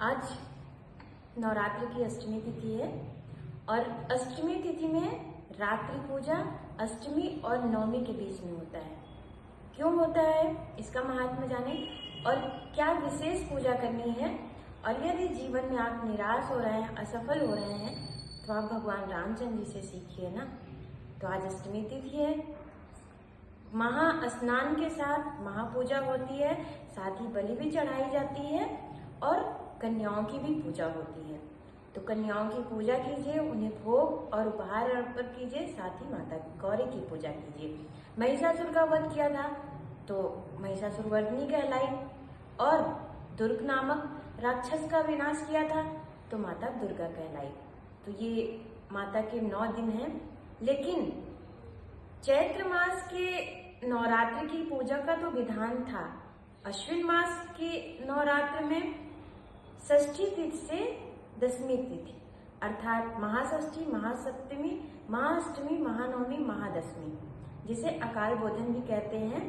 आज नवरात्र की अष्टमी तिथि है और अष्टमी तिथि में रात्रि पूजा अष्टमी और नवमी के बीच में होता है। क्यों होता है, इसका महात्म्य जाने और क्या विशेष पूजा करनी है। और यदि जीवन में आप निराश हो रहे हैं, असफल हो रहे हैं, तो आप भगवान रामचंद्र जी से सीखिए ना। तो आज अष्टमी तिथि है, महा स्नान के साथ महापूजा होती है, साथ ही बलि भी चढ़ाई जाती है और कन्याओं की भी पूजा होती है। तो कन्याओं की पूजा कीजिए, उन्हें भोग और उपहार अर्पण कीजिए, साथ ही माता गौरी की पूजा कीजिए। महिषासुर का वध किया था तो महिषासुर वर्धिनी कहलाई, और दुर्ग नामक राक्षस का विनाश किया था तो माता दुर्गा कहलाई। तो ये माता के 9 दिन हैं। लेकिन चैत्र मास के नवरात्र की पूजा का तो विधान था। अश्विन मास के नवरात्र में षष्ठी तिथि से दशमी तिथि अर्थात महाषष्ठी, महासप्तमी, महाअष्टमी, महानवमी, महादशमी, जिसे अकाल बोधन भी कहते हैं,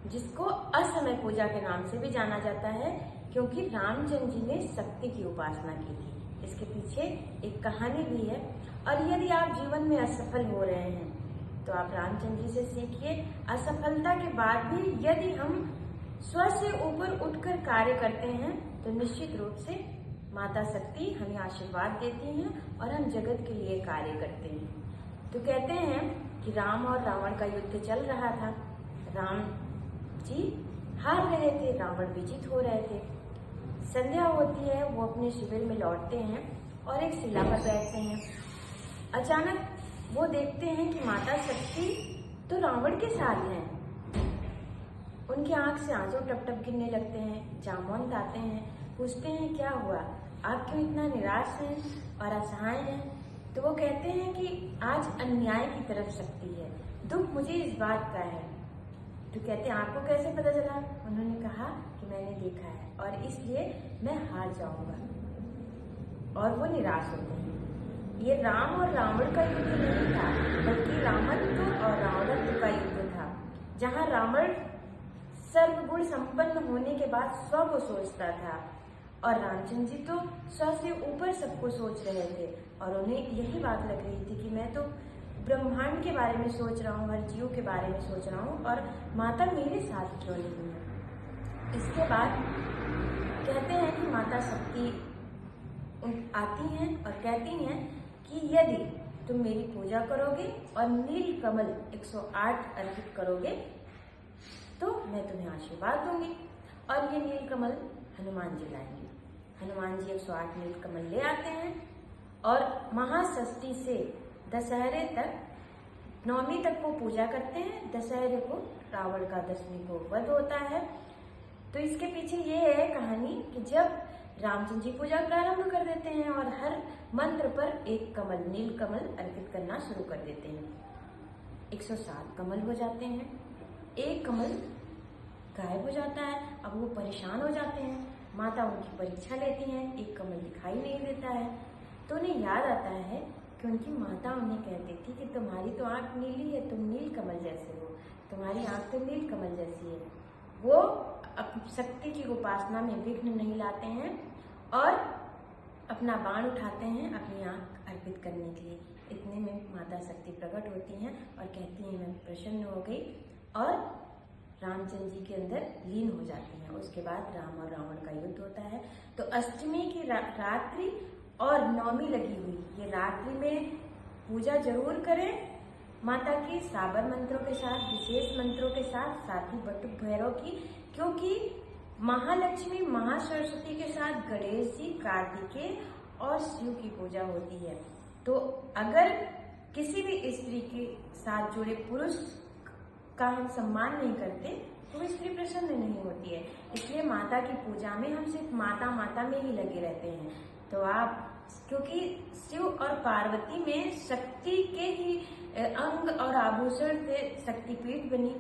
जिसको असमय पूजा के नाम से भी जाना जाता है, क्योंकि रामचंद्र जी ने शक्ति की उपासना की थी। इसके पीछे एक कहानी भी है। और यदि आप जीवन में असफल हो रहे हैं तो आप रामचंद्र जी से सीखिए। असफलता के बाद भी यदि हम स्व से ऊपर उठकर कार्य करते हैं तो निश्चित रूप से माता शक्ति हमें आशीर्वाद देती हैं और हम जगत के लिए कार्य करते हैं। तो कहते हैं कि राम और रावण का युद्ध चल रहा था। राम जी हार रहे थे, रावण विजित हो रहे थे। संध्या होती है, वो अपने शिविर में लौटते हैं और एक शिला पर बैठते हैं। अचानक वो देखते हैं कि माता शक्ति तो रावण के साथ हैं। उनकी आंख से आंसू टप टप गिरने लगते हैं। जामवंत आते हैं, पूछते हैं क्या हुआ, आप क्यों इतना निराश हैं और असहाय हैं। तो वो कहते हैं कि आज अन्याय की तरफ शक्ति है, दुख मुझे इस बात का है। तो कहते हैं आपको कैसे पता चला। उन्होंने कहा कि मैंने देखा है और इसलिए मैं हार जाऊंगा। और वो निराश होते हैं। ये राम और रावण का युद्ध नहीं था, बल्कि रामत्व और रावणत्व का युद्ध था, जहाँ रावण सर्वगुण संपन्न होने के बाद स्व को सोचता था और रामचंद्र जी तो स्व से ऊपर सबको सोच रहे थे। और उन्हें यही बात लग रही थी कि मैं तो ब्रह्मांड के बारे में सोच रहा हूँ, हर जीव के बारे में सोच रहा हूँ, और माता मेरे साथ क्यों नहीं है। इसके बाद कहते हैं कि माता शक्ति आती हैं और कहती हैं कि यदि तुम मेरी पूजा करोगे और नील कमल 108 अर्पित करोगे तो मैं तुम्हें आशीर्वाद दूंगी। और ये नील कमल हनुमान जी लाएंगे। हनुमान जी 108 नील कमल ले आते हैं और महाषष्ठी से दशहरे तक, नवमी तक वो पूजा करते हैं। दशहरे को रावण का, दशमी को वध होता है। तो इसके पीछे ये है कहानी कि जब रामचंद्र जी पूजा प्रारंभ कर देते हैं और हर मंत्र पर एक कमल, नील कमल अर्पित करना शुरू कर देते हैं। 107 कमल हो जाते हैं। एक कमल गायब हो जाता है। अब वो परेशान हो जाते हैं। माता उनकी परीक्षा लेती हैं, एक कमल दिखाई नहीं देता है। तो उन्हें याद आता है कि उनकी माता उन्हें कहती थी कि तुम्हारी तो आंख नीली है, तुम नील कमल जैसे हो, तुम्हारी आंख तो नील कमल जैसी है। वो शक्ति की उपासना में विघ्न नहीं लाते हैं और अपना बाण उठाते हैं अपनी आंख अर्पित करने के लिए। इतने में माता शक्ति प्रकट होती हैं और कहती हैं मैं प्रसन्न हो गई, और रामचंद्र जी के अंदर लीन हो जाती हैं। उसके बाद राम और रावण का युद्ध होता है। तो अष्टमी की रात्रि और नवमी लगी हुई, ये रात्रि में पूजा जरूर करें माता की, साबर मंत्रों के साथ, विशेष मंत्रों के साथ, साथ ही बटुक भैरव की, क्योंकि महालक्ष्मी, महासरस्वती के साथ गणेश जी, कार्तिकेय और शिव की पूजा होती है। तो अगर किसी भी स्त्री के साथ जुड़े पुरुष का हम सम्मान नहीं करते तो स्त्री प्रसन्न नहीं होती है। इसलिए माता की पूजा में हम सिर्फ माता माता में ही लगे रहते हैं। तो आप, क्योंकि शिव और पार्वती में शक्ति के ही अंग और आभूषण से शक्तिपीठ बनी,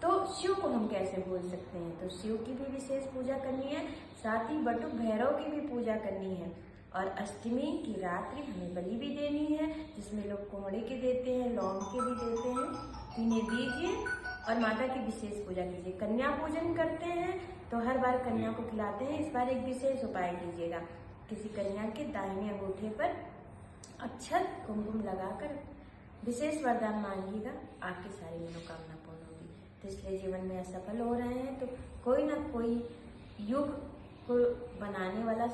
तो शिव को हम कैसे भूल सकते हैं। तो शिव की भी विशेष पूजा करनी है, साथ ही बटुक भैरव की भी पूजा करनी है। और अष्टमी की रात्रि हमें बलि भी देनी है, जिसमें लोग कोहड़े के देते हैं, लौंग के भी देते हैं। इन्हें दीजिए और माता की विशेष पूजा कीजिए। कन्या पूजन करते हैं तो हर बार कन्या को खिलाते हैं, इस बार एक विशेष उपाय कीजिएगा। किसी कन्या के दाहिने अंगूठे पर अक्षत कुमकुम लगाकर विशेष वरदान मांगिएगा, आपकी सारी मनोकामना पूर्ण होगी। तो इसलिए जीवन में असफल हो रहे हैं तो कोई ना कोई युग को बनाने वाला